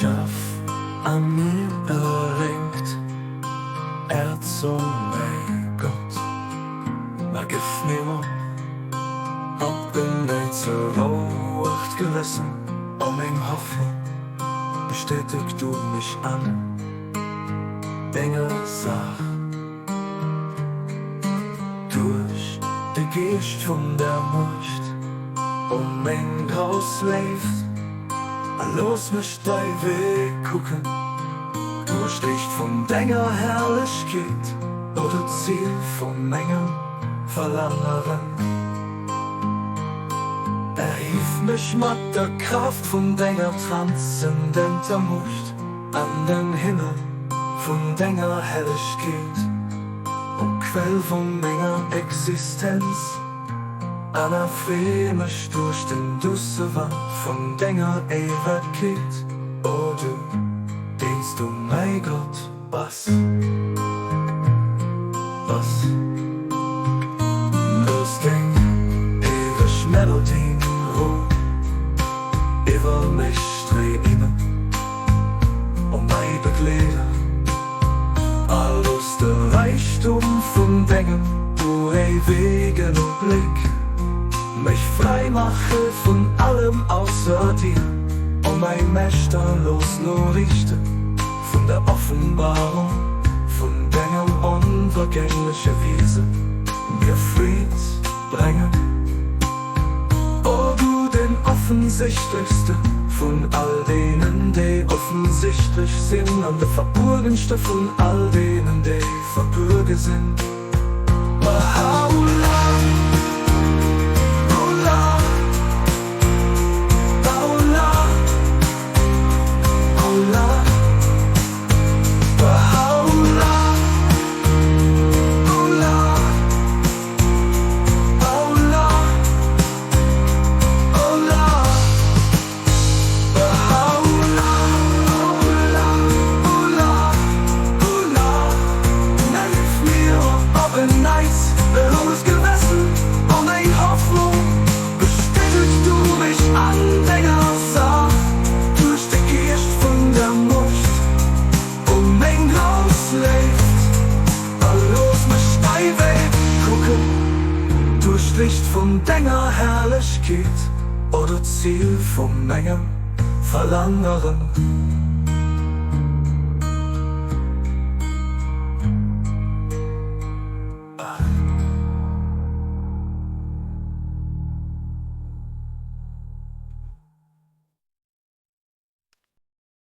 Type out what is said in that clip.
schaff an mir erringt, zum mig godt. Maar gif mir op bin ich zur Wacht gelassen, in Hoffnung bestätigt du mich an. Dinge sag, durch die Geest von der Macht, mein Haus lebt. Los mich dein Weg gucken, durch Licht von deiner Herrlichkeit oder Ziel von Mengen Verlangen. Erhief mich mit der Kraft von deiner transzendenter Macht an den Himmel von deiner Herrlichkeit und Quell von meiner Existenz. Anafreh mich durch den dusse Wand von deiner Ewigkeit. Oh, du dienst du mein Gott, was? Los den ewig Melodien ruh über mich streben und mein Begleiter. Alles der Reichtum von Dingen, du ewigen Blick. Mich frei mache von allem außer dir und mein Mächter loslorichte von der Offenbarung von deinem unvergänglichen Wesen mir Fried bringen. Oh, du den offensichtlichste von all denen, die offensichtlich sind, und der verborgenste von all denen, die verbürge sind. Baha'u'llah. Licht von deiner Herrlichkeit oder Ziel von Mengen Verlangen.